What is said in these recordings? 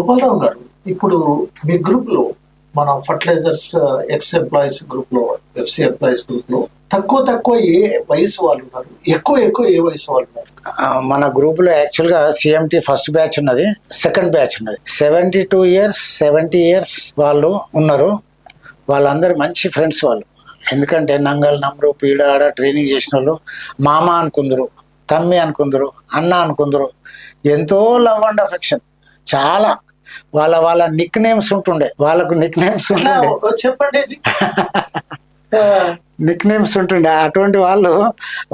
గోపాలరావు గారు, ఇప్పుడు మీ గ్రూప్ లో మన ఫర్టిలైజర్స్ ఎక్స్ ఎంప్లాయీస్ గ్రూప్ లో, ఎఫ్సి ఎంప్లాయీస్ గ్రూప్ లో తక్కువ ఏ వయసు వాళ్ళు ఉన్నారు, ఎక్కువ ఏ వయసు వాళ్ళు ఉన్నారు? మన గ్రూప్ లో యాక్చువల్ గా సిఎంటి ఫస్ట్ బ్యాచ్ ఉన్నది, సెకండ్ బ్యాచ్ ఉన్నది. 72 years 70 years వాళ్ళు ఉన్నారు. వాళ్ళందరూ మంచి ఫ్రెండ్స్ వాళ్ళు. ఎందుకంటే నంగల్ నమ్రు పీడ ఆడ ట్రైనింగ్ చేసిన వాళ్ళు మామ అనుకుందరు, తమ్మి అనుకుందరు, అన్న అనుకుందరు. ఎంతో లవ్ అండ్ అఫెక్షన్. చాలా వాళ్ళ నిక్ నేమ్స్ ఉంటుండే. వాళ్ళకు నిక్ నేమ్స్ ఉంటుండే, చెప్పండి. నిక్ నేమ్స్ ఉంటుండే. అటువంటి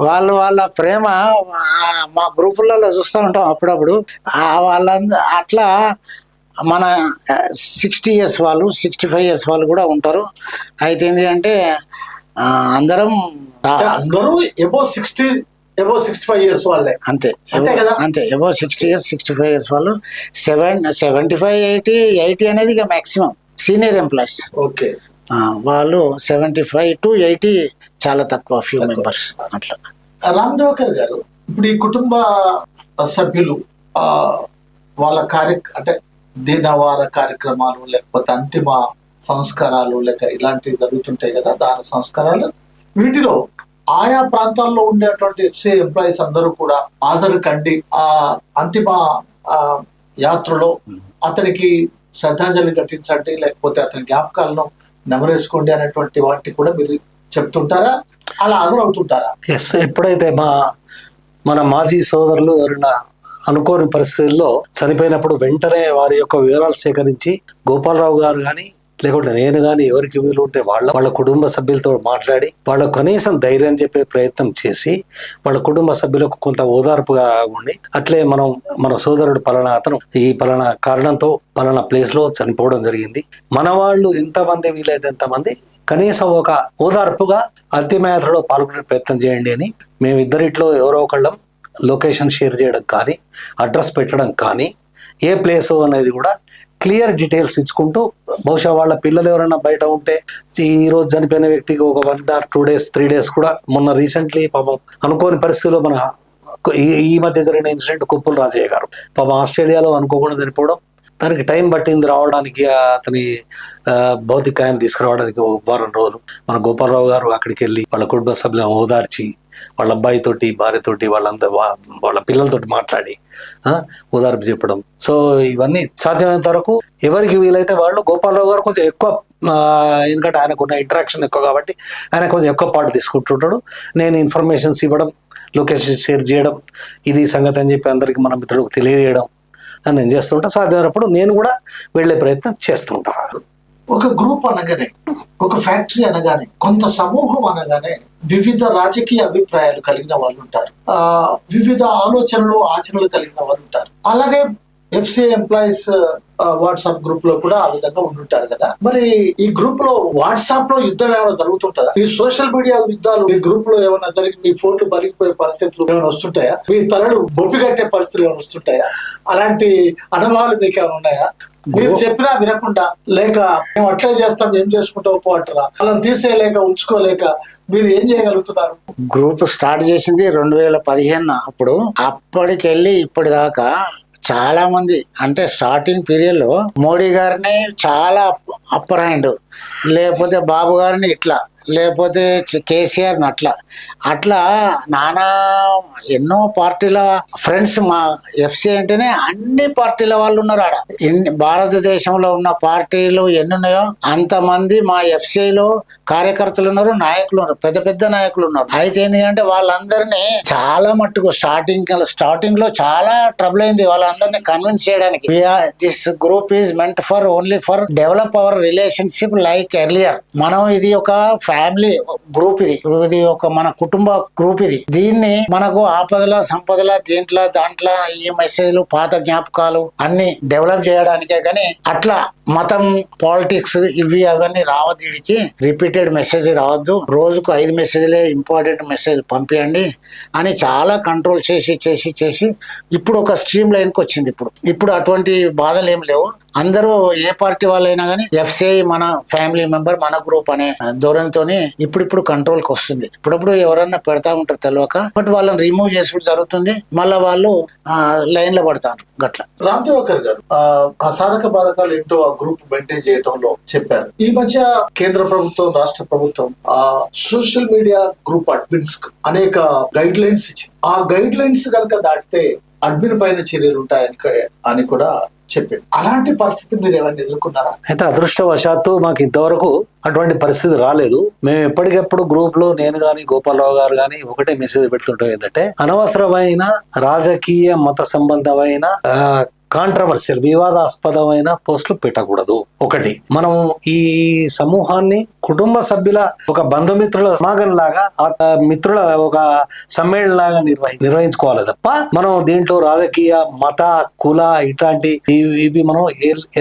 వాళ్ళ ప్రేమ మా గ్రూపులలో చూస్తూ ఉంటాం అప్పుడప్పుడు. అట్లా మన 60 years వాళ్ళు, 65 years వాళ్ళు కూడా ఉంటారు. అయితే ఏంటి అంటే అందరూ ఎబో 65 years వాళ్ళే. అంతే ఎబో 60 years 65 years వాళ్ళు. 75 80 అనేది ఇక మాక్సిమం సీనియర్ ఎంప్లాయీస్. ఓకే, వాళ్ళు 75 to 80 చాలా తక్కువ, ఫ్యూ మెంబర్స్ అట్లా. రామ్ దివాకర్ గారు, ఇప్పుడు ఈ కుటుంబ సభ్యులు వాళ్ళ అంటే దినవార కార్యక్రమాలు, లేకపోతే అంతిమ సంస్కారాలు, లేక ఇలాంటివి జరుగుతుంటాయి కదా, దాన సంస్కారాలు, వీటిలో ఆయా ప్రాంతాల్లో ఉండేటువంటి ఎఫ్సి ఎంప్లాయీస్ అందరూ కూడా హాజరు కండి ఆ అంతిమ యాత్రలో అతనికి శ్రద్ధాంజలి ఘటించండి, లేకపోతే అతని జ్ఞాపకాలను నెమరేసుకోండి అనేటువంటి వాటిని కూడా మీరు చెప్తుంటారా? అలా హాజరవుతుంటారా? ఎస్. ఎప్పుడైతే మన మాజీ సోదరులు ఎవరైనా అనుకోని పరిస్థితుల్లో చనిపోయినప్పుడు వెంటనే వారి యొక్క వివరాలు సేకరించి గోపాలరావు గారు కానీ, లేకుంటే నేను కానీ, ఎవరికి వీలు ఉంటే వాళ్ళ కుటుంబ సభ్యులతో మాట్లాడి వాళ్ళకు కనీసం ధైర్యం చెప్పే ప్రయత్నం చేసి వాళ్ళ కుటుంబ సభ్యులకు కొంత ఓదార్పుగా ఉండి, అట్లే మన సోదరుడు పలానా అతను ఈ పలానా కారణంతో పలానా ప్లేస్ లో చనిపోవడం జరిగింది, మన వాళ్ళు ఎంతమంది వీలైతే ఎంతమంది కనీసం ఒక ఓదార్పుగా అంతిమయాత్రలో పాల్గొనే ప్రయత్నం చేయండి అని మేమిద్దరిట్లో ఎవరో ఒకళ్ళం లొకేషన్ షేర్ చేయడం కానీ, అడ్రస్ పెట్టడం కానీ, ఏ ప్లేస్ అనేది కూడా క్లియర్ డీటెయిల్స్ ఇచ్చుకుంటూ, బహుశా వాళ్ళ పిల్లలు ఎవరైనా బయట ఉంటే ఈ రోజు చనిపోయిన వ్యక్తికి ఒక 1 or 2 days 3 days కూడా, మొన్న రీసెంట్లీ పాపం అనుకోని పరిస్థితుల్లో మన ఈ మధ్య జరిగిన ఇన్సిడెంట్ కుప్పుల రాజయ్య గారు పాపం ఆస్ట్రేలియాలో అనుకోకుండా చనిపోవడం, దానికి టైం పట్టింది రావడానికి, అతని భౌతికాయాన్ని తీసుకురావడానికి 1 వారం రోజులు. మన గోపాలరావు గారు అక్కడికి వెళ్ళి వాళ్ళ కుటుంబ సభ్యులను ఓదార్చి, వాళ్ళ అబ్బాయితోటి, భార్యతోటి, వాళ్ళ పిల్లలతోటి మాట్లాడి ఓదార్పు చెప్పడం. సో ఇవన్నీ సాధ్యమైనంత వరకు ఎవరికి వీలైతే వాళ్ళు, గోపాలరావు గారు కొంచెం ఎక్కువ, ఎందుకంటే ఆయనకున్న ఇంటరాక్షన్ ఎక్కువ కాబట్టి ఆయన కొంచెం ఎక్కువ పాటు తీసుకుంటుంటాడు. నేను ఇన్ఫర్మేషన్స్ ఇవ్వడం, లొకేషన్ షేర్ చేయడం, ఇది సంగతి అని చెప్పి అందరికి మన మిత్రులకు తెలియజేయడం అని నేను చేస్తుంటా. సాధ్యమైనప్పుడు నేను కూడా వెళ్లే ప్రయత్నం చేస్తుంటా. ఒక గ్రూప్ అనగానే, ఒక ఫ్యాక్టరీ అనగానే, కొంత సమూహం అనగానే వివిధ రాజకీయ అభిప్రాయాలు కలిగిన వాళ్ళు ఉంటారు, వివిధ ఆలోచనలు ఆచరణలు కలిగిన వాళ్ళు ఉంటారు. అలాగే ఎఫ్సి ఎంప్లాయీస్ వాట్సాప్ గ్రూప్ లో కూడా ఆ విధంగా ఉంటుంటారు కదా. మరి ఈ గ్రూప్ లో వాట్సాప్ లో యుద్ధం ఏమైనా జరుగుతుంటుందా? ఈ సోషల్ మీడియా యుద్ధాలు ఈ గ్రూప్ లో ఏమైనా జరిగి మీ ఫోన్లు బలిగిపోయే పరిస్థితులు ఏమైనా వస్తుంటాయా? మీ తలలు బొప్పి కట్టే పరిస్థితులు ఏమైనా వస్తుంటాయా? అలాంటి అనుభవాలు మీకు ఏమైనా ఉన్నాయా? మీరు చెప్పినా వినకుండా, లేక మేము అట్లే చేస్తాం ఏం చేసుకుంటాం పో అంటారా? వాళ్ళని తీసేయలేక, ఉంచుకోలేక మీరు ఏం చేయగలుగుతున్నారు? గ్రూప్ స్టార్ట్ చేసింది 2015 అప్పుడు. అప్పటికెళ్ళి ఇప్పటిదాకా చాలా మంది, అంటే స్టార్టింగ్ పీరియడ్ లో మోడీ గారిని చాలా అప్పర్ హ్యాండ్, లేకపోతే బాబు గారిని ఇట్లా, లేకపోతే కేసీఆర్ని అట్లా నానా ఎన్నో పార్టీల ఫ్రెండ్స్. మా ఎఫ్సి అంటేనే అన్ని పార్టీల వాళ్ళు ఉన్నారు ఆడ. భారతదేశంలో ఉన్న పార్టీలు ఎన్ని ఉన్నాయో అంతమంది మా ఎఫ్సిలో కార్యకర్తలు ఉన్నారు, నాయకులు ఉన్నారు, పెద్ద నాయకులు ఉన్నారు. అయితే ఏంటంటే వాళ్ళందరినీ చాలా మట్టుకు స్టార్టింగ్ లో చాలా ట్రబుల్ అయింది వాళ్ళందరినీ కన్విన్స్ చేయడానికి. This group is meant for only for develop our relationship like earlier. మనం ఇది ఒక ఫ్యామిలీ గ్రూప్, ఇది ఒక మన కుటుంబ గ్రూప్. దీన్ని మనకు ఆపదల సంపదల దాంట్లో ఈ మెసేజ్లు, పాత జ్ఞాపకాలు అన్ని డెవలప్ చేయడానికే కానీ అట్లా మతం, పాలిటిక్స్ ఇవి అవన్నీ రావద్దు. వీడికి రిపీటెడ్ మెసేజ్ రావద్దు, రోజుకు 5 మెసేజ్లే ఇంపార్టెంట్ మెసేజ్ పంపించండి అని చాలా కంట్రోల్ చేసి ఇప్పుడు ఒక స్ట్రీమ్ లైన్కి వచ్చింది. ఇప్పుడు అటువంటి బాధలు ఏం లేవు. అందరూ ఏ పార్టీ వాళ్ళైనా కానీ ఎఫ్సిఐ మన ఫ్యామిలీ మెంబర్, మన గ్రూప్ అనే ధోరణితోని ఇప్పుడు కంట్రోల్ కి వస్తుంది. ఇప్పుడప్పుడు ఎవరన్నా పెడతా ఉంటారు తెలియక, బట్ వాళ్ళని రిమూవ్ చేసుకుంటూ జరుగుతుంది. మళ్ళీ వాళ్ళు లైన్ లో పడతారు గట్ల. రామ్ దివాకర్ గారు ఆ సాధక బాధకాలు ఏంటో ఆ గ్రూప్ మెయింటైన్ చేయడంలో చెప్పారు. ఈ మధ్య కేంద్ర ప్రభుత్వం, రాష్ట్ర ప్రభుత్వం సోషల్ మీడియా గ్రూప్ అడ్మిన్స్ అనేక గైడ్ లైన్స్ ఇచ్చింది. ఆ గైడ్ లైన్స్ కనుక దాటితే అడ్మిన్ పైన చర్యలు ఉంటాయని అని కూడా చెప్పింది. అలాంటి పరిస్థితి మీరు ఏమైనా ఎదుర్కొన్నారా? అయితే అదృష్టవశాత్తు మాకు ఇంతవరకు అటువంటి పరిస్థితి రాలేదు. మేము ఎప్పటికెప్పుడు గ్రూప్ లో నేను గాని గోపాలరావు గారు గాని ఒకటే మెసేజ్ పెడుతుంటాం, ఏంటంటే అనవసరమైన రాజకీయ మత సంబంధమైన కాంట్రవర్షియల్ వివాదాస్పదమైన పోస్టులు పెట్టకూడదు. ఒకటి, మనం ఈ సమూహాన్ని కుటుంబ సభ్యుల ఒక బంధుమిత్రుల సమాగం లాగా, మిత్రుల ఒక సమ్మేళనం లాగా నిర్వహించుకోవాలి తప్ప మనం దీంట్లో రాజకీయ మత కుల ఇట్లాంటి ఇవి మనం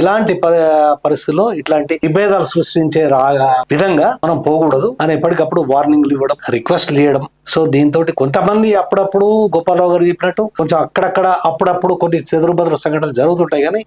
ఎలాంటి పరిస్థితుల్లో ఇట్లాంటి విభేదాలు సృష్టించే విధంగా మనం పోకూడదు అని ఎప్పటికప్పుడు వార్నింగ్లు ఇవ్వడం, రిక్వెస్ట్లు చేయడం. సో దీంతో కొంతమంది అప్పుడప్పుడు గోపాలరావు గారు చెప్పినట్టు కొంచెం అక్కడక్కడ అప్పుడప్పుడు కొన్ని చెదురుబదురు సంఘటనలు జరుగుతుంటాయి. కానీ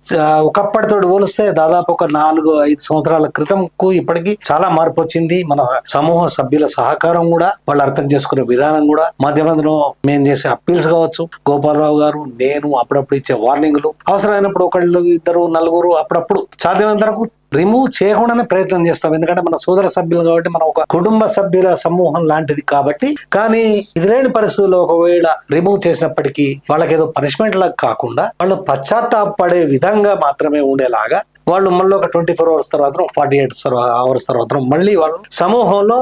ఒకప్పటితో పోలిస్తే దాదాపు ఒక 4-5 సంవత్సరాల క్రితంకు ఇప్పటికీ చాలా మార్పు వచ్చింది. మన సమూహ సభ్యుల సహకారం కూడా, వాళ్ళు అర్థం చేసుకునే విధానం కూడా, మధ్య మధ్యలో మేము చేసే అప్పీల్స్ కావచ్చు, గోపాలరావు గారు నేను అప్పుడప్పుడు ఇచ్చే వార్నింగ్లు, అవసరమైనప్పుడు ఒకళ్ళు ఇద్దరు నలుగురు అప్పుడప్పుడు సాధ్యమైనంత వరకు రిమూవ్ చేయకుండానే ప్రయత్నం చేస్తాం. ఎందుకంటే మన సోదర సభ్యులు కాబట్టి, మన ఒక కుటుంబ సభ్యుల సమూహం లాంటిది కాబట్టి. కానీ ఎదురైన పరిస్థితుల్లో ఒకవేళ రిమూవ్ చేసినప్పటికీ వాళ్ళకి ఏదో పనిష్మెంట్ లాగా కాకుండా వాళ్ళు పశ్చాత్తాపడే విధంగా మాత్రమే ఉండేలాగా వాళ్ళు మళ్ళీ ఒక 24 hours తర్వాత 48 hours తర్వాత మళ్ళీ వాళ్ళు సమూహంలో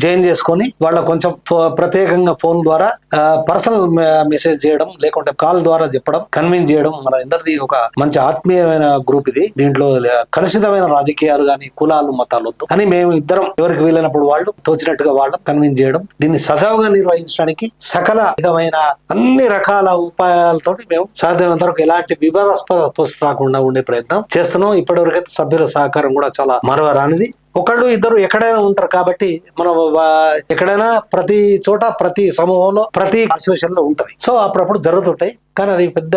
జాయిన్ చేసుకొని వాళ్ళ కొంచెం ప్రత్యేకంగా ఫోన్ ద్వారా పర్సనల్ మెసేజ్ చేయడం, లేకుంటే కాల్ ద్వారా చెప్పడం, కన్విన్స్ చేయడం. మన అందరిది ఒక మంచి ఆత్మీయమైన గ్రూప్ ఇది. దీంట్లో కలుషితమైన రాజకీయాలు కానీ కులాలు మతాలు వద్దు అని మేము ఇద్దరం ఎవరికి వీలైనప్పుడు వాళ్ళు తోచినట్టుగా వాళ్ళం కన్విన్స్ చేయడం, దీన్ని సజావుగా నిర్వహించడానికి సకల విధమైన అన్ని రకాల ఉపాయాలతోటి మేము సాధ్యమైనంత వరకు ఎలాంటి వివాదాస్పద పోస్ట్ రాకుండా ఉండే ప్రయత్నం చేస్తున్నాం. ఇప్పటివరకైతే సభ్యుల సహకారం కూడా చాలా మరవరానిది. ఒకళ్ళు ఇద్దరు ఎక్కడైనా ఉంటారు కాబట్టి మనం ఎక్కడైనా ప్రతి చోట ప్రతి సమూహంలో ప్రతి అసోసియేషన్ లో ఉంటది. సో అప్పుడప్పుడు జరుగుతుంటాయి, కానీ అది పెద్ద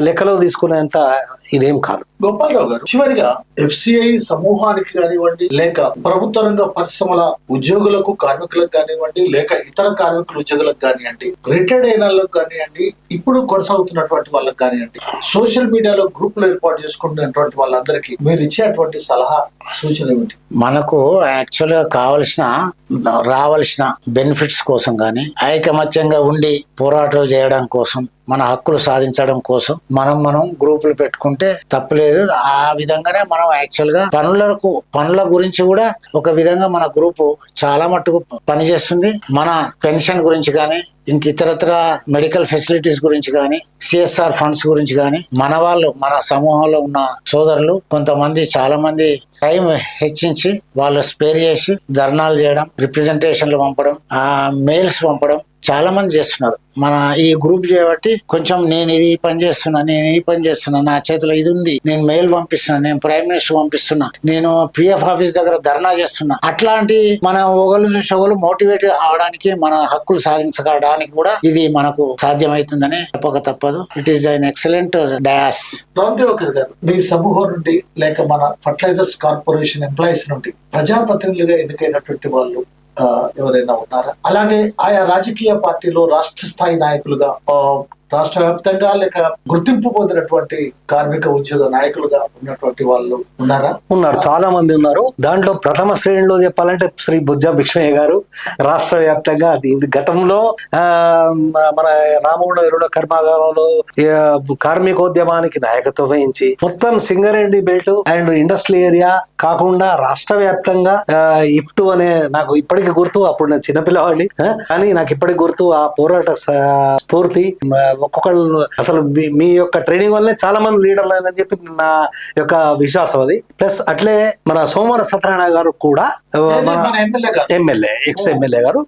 లెక్కలో తీసుకునేంత ఇదేం కాదు. గోపాలరావు గారు, చివరిగా ఎఫ్సిఐ సమూహానికి కానివ్వండి, లేక ప్రభుత్వ రంగ పరిశ్రమల ఉద్యోగులకు కార్మికులకు కానివ్వండి, లేక ఇతర కార్మికుల ఉద్యోగులకు కానివ్వండి, రిటైర్డ్ అయిన వాళ్ళకు కానివ్వండి, ఇప్పుడు కొనసాగుతున్నటువంటి వాళ్ళకి కానివ్వండి, సోషల్ మీడియాలో గ్రూపులు ఏర్పాటు చేసుకున్నటువంటి వాళ్ళందరికీ మీరు ఇచ్చేటువంటి సలహా సూచన ఏమిటి? మనకు యాక్చువల్ గా రావాల్సిన బెనిఫిట్స్ కోసం కానీ, ఐకమత్యంగా ఉండి పోరాటాలు చేయడం కోసం, మన హక్కులు సాధించడం కోసం మనం గ్రూపులు పెట్టుకుంటే తప్పులేదు. ఆ విధంగానే మనం యాక్చువల్ గా పనుల గురించి కూడా ఒక విధంగా మన గ్రూపు చాలా మట్టుకు పనిచేస్తుంది. మన పెన్షన్ గురించి కానీ, ఇంక ఇతరత్ర మెడికల్ ఫెసిలిటీస్ గురించి కానీ, సిఎస్ఆర్ ఫండ్స్ గురించి కానీ, మన సమూహంలో ఉన్న సోదరులు కొంతమంది చాలా మంది టైం హెచ్చించి వాళ్ళు స్పేర్ చేసి ధర్నాలు చేయడం, రిప్రజెంటేషన్లు పంపడం, మెయిల్స్ పంపడం చాలా మంది చేస్తున్నారు. మన ఈ గ్రూప్ చేయబట్టి కొంచెం నేను ఈ పని చేస్తున్నా, నా చేతిలో ఇది ఉంది, నేను మెయిల్ పంపిస్తున్నా, నేను ప్రైమ్ మినిస్టర్ పంపిస్తున్నా, నేను పిఎఫ్ ఆఫీస్ దగ్గర ధర్నా చేస్తున్నా, అట్లాంటి మన ఒకళ్ళు చూసి ఒకళ్ళు మోటివేట్ అవడానికి, మన హక్కులు సాధించడానికి కూడా ఇది మనకు సాధ్యమవుతుందని చెప్పక తప్పదు. It is an excellent dais. Ram Diwakar garu, మీ సమూహం నుండి లేక మన ఫర్టిలైజర్స్ కార్పొరేషన్ ఎంప్లాయీస్ నుండి ప్రజాప్రతినిధులుగా ఎన్నికైనటువంటి వాళ్ళు ఎవరైనా ఉన్నారా? అలాగే ఆయా రాజకీయ పార్టీలో రాష్ట్ర స్థాయి నాయకులుగా, రాష్ట్ర వ్యాప్తంగా లేక గుర్తింపు పొందినటువంటి కార్మిక ఉద్యోగ నాయకులుగా ఉన్నటువంటి వాళ్ళు ఉన్నారా? ఉన్నారు, చాలా మంది ఉన్నారు. దాంట్లో ప్రథమ శ్రేణిలో చెప్పాలంటే శ్రీ బుజ్జా భిక్షమయ్య గారు రాష్ట్ర వ్యాప్తంగా గతంలో మన రామగుండ ఎరువుల కర్మాగారంలో కార్మికోద్యమానికి నాయకత్వం వహించి మొత్తం Singareni belt and industrial area కాకుండా రాష్ట్ర వ్యాప్తంగా ఇఫ్ట్ అనే, నాకు ఇప్పటికీ గుర్తు, అప్పుడు నేను చిన్నపిల్లవాడిని కానీ నాకు ఇప్పటికి గుర్తు ఆ పోరాట స్ఫూర్తి. ఒక్కొక్కళ్ళు అసలు మీ యొక్క ట్రైనింగ్ వల్లనే చాలా మంది లీడర్లు అని చెప్పి నా యొక్క విశ్వాసం అది. ప్లస్ అట్లే మన సోమవారం సత్యనారాయణ గారు కూడా ఎమ్మెల్యే, ఎక్స్ ఎమ్మెల్యే గారు,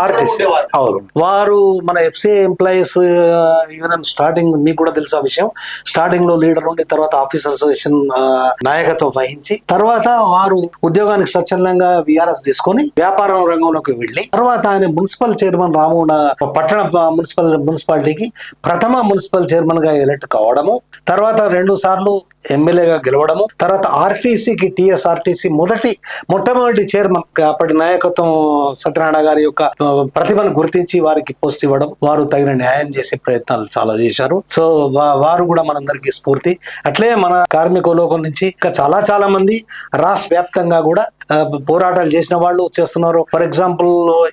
ఆర్టీసీ అవును, వారు మన ఎఫ్సిఐ ఎంప్లాయీస్ యూనియన్ స్టార్టింగ్, మీకు కూడా తెలుసు ఆ విషయం, స్టార్టింగ్ లో లీడర్ ఉండి తర్వాత ఆఫీసర్ అసోసియేషన్ నాయకత్వం వహించి తర్వాత వారు ఉద్యోగానికి స్వచ్ఛందంగా విఆర్ఎస్ తీసుకొని వ్యాపారం రంగంలోకి వెళ్లి తర్వాత ఆయన మున్సిపల్ చైర్మన్ రామగుండ పట్టణ మున్సిపాలిటీకి ప్రథమ మున్సిపల్ చైర్మన్ గా ఎలక్ట్ కావడము, తర్వాత 2 సార్లు ఎమ్మెల్యేగా గెలవడము, తర్వాత ఆర్టీసీకి టీఎస్ఆర్టీసీ మొట్టమొదటి చైర్మన్ అప్పటి నాయకత్వం సత్యనారాయణ గారి యొక్క ప్రతిభను గుర్తించి వారికి పోస్ట్ ఇవ్వడం, వారు తగిన న్యాయం చేసే ప్రయత్నాలు చాలా చేశారు. సో వారు కూడా మనందరికీ స్ఫూర్తి. అట్లే మన కార్మిక లోకం నుంచి ఇంకా చాలా మంది రాష్ట్ర వ్యాప్తంగా కూడా పోరాటాలు చేసిన వాళ్ళు చేస్తున్నారు. ఫర్ ఎగ్జాంపుల్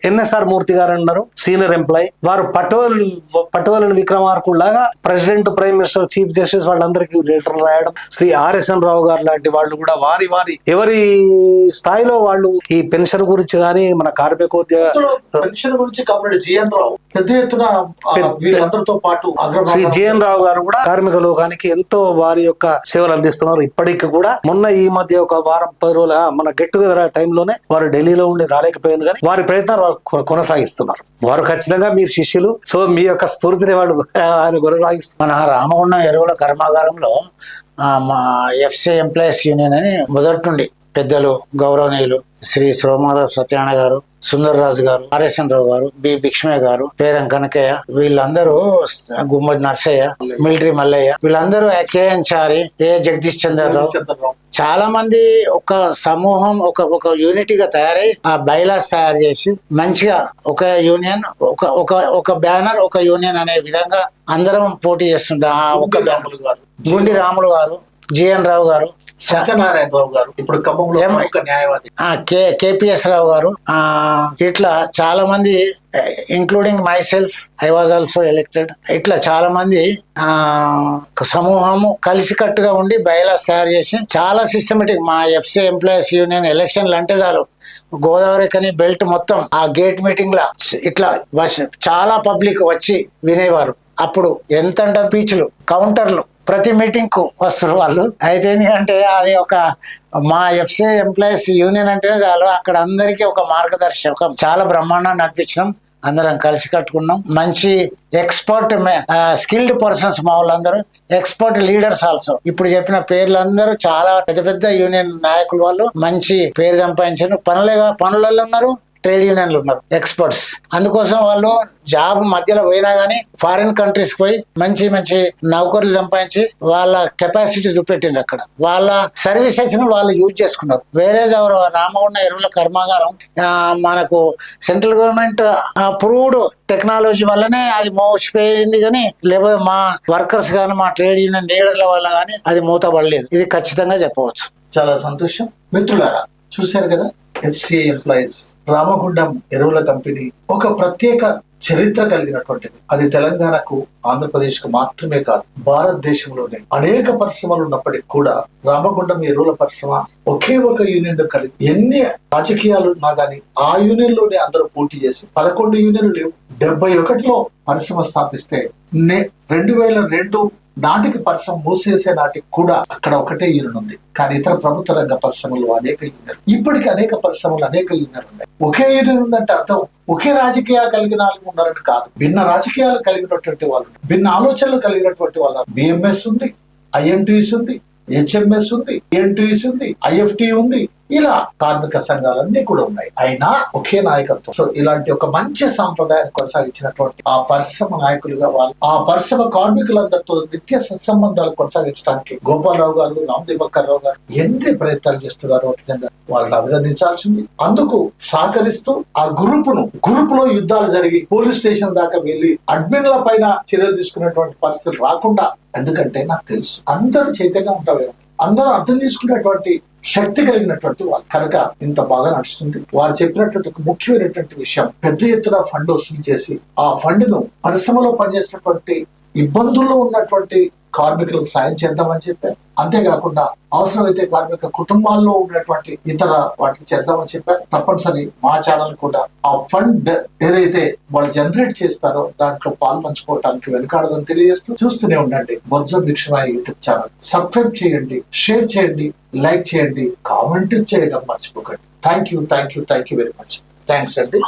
ఎన్ఎస్ఆర్ మూర్తి గారు అన్నారు, సీనియర్ ఎంప్లాయ్. వారు పటోలని విక్రమార్కుల్లాగా president, prime minister, chief justice వాళ్ళందరికీ లెటర్లు రాయడం. శ్రీ ఆర్ఎస్ఎన్ రావు గారు లాంటి వాళ్ళు కూడా వారి ఎవరి స్థాయిలో వాళ్ళు ఈ పెన్షన్ గురించి కానీ మన కార్మికోద్యోగ పెన్షన్ గురించి కామ్రేడ్ జిఎన్ రావు పెద్ద ఎత్తున వీళ్ళందరితో పాటు శ్రీ జిఎన్ రావు గారు కూడా కార్మిక లోకానికి ఎంతో వారి యొక్క సేవలు అందిస్తున్నారు. ఇప్పటికి కూడా మొన్న ఈ మధ్య ఒక వారం 10 రోజుల మన గెట్ టుగెదర్ టైంలోనే వారు ఢిల్లీలో ఉండి రాలేకపోయారు, కానీ వారి ప్రయత్నాలు కొనసాగిస్తున్నారు. వారు ఖచ్చితంగా మీరు శిష్యులు. సో మీ యొక్క స్ఫూర్తిని వాళ్ళు ఆయన కొనసాగిస్తున్నారు. మన రామగుండం ఎరువుల కర్మాగారంలో మా ఎఫ్సి ఎంప్లాయీస్ యూనియన్ అని మొదటి నుండి పెద్దలు గౌరవనీయులు శ్రీ సోమారావు సత్యనారాయణ గారు, సుందర్రాజు గారు, ఆర్ఎస్ఎన్ రావు గారు, బి భిక్ష్మయ్య గారు, పేరం కనకయ్య, వీళ్ళందరూ, గుమ్మడి నర్సయ్య, మిలిటరీ మల్లయ్య, వీళ్ళందరూ కేఎన్ చారి, జగదీష్ చంద్రరావు, చాలా మంది ఒక సమూహం ఒక యూనిటీగా తయారై ఆ బైలాస్ తయారు చేసి మంచిగా ఒక యూనియన్, ఒక బ్యానర్, ఒక యూనియన్ అనే విధంగా అందరం పోటీ చేస్తుంటాం. ఒక గుండి రాములు గారు, జిఎన్ రావు గారు, సత్యనారాయణరావు గారు, ఇప్పుడు ఖమ్మంలో న్యాయవాది కేపిఎస్ రావు గారు, ఇట్లా చాలా మంది, including my self, I was also elected. ఇట్లా చాలా మంది సమూహము కలిసికట్టుగా ఉండి బైలాస్ తయారు చేసి చాలా సిస్టమేటిక్. మా ఎఫ్సి ఎంప్లాయీస్ యూనియన్ ఎలక్షన్లు అంటే చాలు గోదావరి కని బెల్ట్ మొత్తం ఆ గేట్ మీటింగ్ లా ఇట్లా చాలా పబ్లిక్ వచ్చి వినేవారు. అప్పుడు ఎంత స్పీచ్లు, కౌంటర్లు, ప్రతి మీటింగ్ కు వస్తారు వాళ్ళు. అయితే ఏంటంటే అది ఒక మా ఎఫ్సి ఎంప్లాయీస్ యూనియన్ అంటేనే చాలు అక్కడ అందరికీ ఒక మార్గదర్శకం. చాలా బ్రహ్మాండంగా నడిపించినాం, అందరం కలిసి కట్టుకున్నాం. మంచి ఎక్స్పర్ట్ స్కిల్డ్ పర్సన్స్ మా వాళ్ళందరూ, ఎక్స్పర్ట్ లీడర్స్ ఆల్సో. ఇప్పుడు చెప్పిన పేర్లందరూ చాలా పెద్ద యూనియన్ నాయకులు, వాళ్ళు మంచి పేరు సంపాదించారు. పనులలో ఉన్నారు, ట్రేడ్ యూనియన్లు ఉన్నారు, ఎక్స్పర్ట్స్. అందుకోసం వాళ్ళు జాబ్ మధ్యలో పోయినా గానీ ఫారిన్ కంట్రీస్ పోయి మంచి నౌకర్లు సంపాదించి వాళ్ళ కెపాసిటీ చూపెట్టింది. అక్కడ వాళ్ళ సర్వీసెస్ ను వాళ్ళు యూజ్ చేసుకున్నారు. వేరే రామగుండం ఎరువుల కర్మాగారం మనకు సెంట్రల్ గవర్నమెంట్ అప్రూవ్డ్ టెక్నాలజీ వల్లనే అది మోసిపోయింది, కానీ లేకపోతే మా వర్కర్స్ కానీ మా ట్రేడ్ యూనియన్ లీడర్ల వల్ల కానీ అది మూతపడలేదు. ఇది ఖచ్చితంగా చెప్పవచ్చు. చాలా సంతోషం. మిత్రులారా, చూశారు కదా, ఎఫ్సిఐ ఎంప్లాయీస్ రామగుండం ఎరువుల కంపెనీ ఒక ప్రత్యేక చరిత్ర కలిగినటువంటిది. అది తెలంగాణకు, ఆంధ్రప్రదేశ్ కు మాత్రమే కాదు, భారతదేశంలోనే అనేక పరిశ్రమలు ఉన్నప్పటికీ కూడా రామగుండం ఎరువుల పరిశ్రమ ఒకే ఒక యూనియన్ కలిగి, ఎన్ని రాజకీయాలు ఉన్నా గానీ ఆ యూనియన్ లోనే అందరూ పోటీ చేసి 11 యూనియన్లు లేవు. 71లో పరిశ్రమ స్థాపిస్తే 2002 నాటికి పరిశ్రమ మూసేసే నాటికి కూడా అక్కడ ఒకటే యూనియన్ ఉంది. కానీ ఇతర ప్రభుత్వ రంగ పరిశ్రమలు అనేక యూనియన్, ఇప్పటికీ అనేక పరిశ్రమలు అనేక యూనియన్లు ఉన్నాయి. ఒకే యూనియన్ ఉందంటే అర్థం ఒకే రాజకీయాలు కలిగిన వాళ్ళు ఉన్నారంటే కాదు. భిన్న రాజకీయాలు కలిగినటువంటి వాళ్ళు, భిన్న ఆలోచనలు కలిగినటువంటి వాళ్ళు. బిఎంఎస్ ఉంది, ఐఎన్టీఎస్ ఉంది, హెచ్ఎంఎస్ ఉంది, ఎన్టీఎస్ ఉంది, ఐఎఫ్టి ఉంది, ఇలా కార్మిక సంఘాలన్నీ కూడా ఉన్నాయి. అయినా ఒకే నాయకత్వం. సో ఇలాంటి ఒక మంచి సాంప్రదాయాన్ని కొనసాగించినటువంటి ఆ పరిశ్రమ నాయకులుగా వాళ్ళు ఆ పరిశ్రమ కార్మికులందరితో నిత్య సత్సంబంధాలు కొనసాగించడానికి గోపాలరావు గారు, రామదేవక్కర్రావు గారు ఎన్ని ప్రయత్నాలు చేస్తున్నారో నిజంగా వాళ్ళని అభినందించాల్సింది. అందుకు సహకరిస్తూ ఆ గ్రూప్ లో యుద్ధాలు జరిగి పోలీస్ స్టేషన్ దాకా వెళ్లి అడ్మిన్ల పైన చర్యలు తీసుకునేటువంటి పరిస్థితులు రాకుండా, ఎందుకంటే నాకు తెలుసు అందరూ చైతన్యంగా ఉంటారు, అందరూ అర్థం చేసుకునేటువంటి శక్తి కలిగినటువంటి వాళ్ళు కనుక ఇంత బాగా నడుస్తుంది. వారు చెప్పినటువంటి ఒక ముఖ్యమైనటువంటి విషయం, పెద్ద ఎత్తున ఫండ్ వసూలు చేసి ఆ ఫండ్ ను పరిశ్రమలో పనిచేసినటువంటి ఇబ్బందుల్లో ఉన్నటువంటి కార్మికులకు సాయం చేద్దామని చెప్పారు. అంతేకాకుండా అవసరమైతే కార్మిక కుటుంబాల్లో ఉన్నటువంటి ఇతర వాటికి చేద్దామని చెప్పారు. తప్పనిసరి మా ఛానల్ కూడా ఆ ఫండ్ ఏదైతే వాళ్ళు జనరేట్ చేస్తారో దాంట్లో పాలు పంచుకోవడానికి వెనుకాడదని తెలియజేస్తూ చూస్తూనే ఉండండి బొజ్జ భిక్షమయ్య యూట్యూబ్ ఛానల్. సబ్స్క్రైబ్ చేయండి, షేర్ చేయండి, లైక్ చేయండి, కామెంట్ చేయడం మర్చిపోకండి. Thank you very much. Thanks అండి.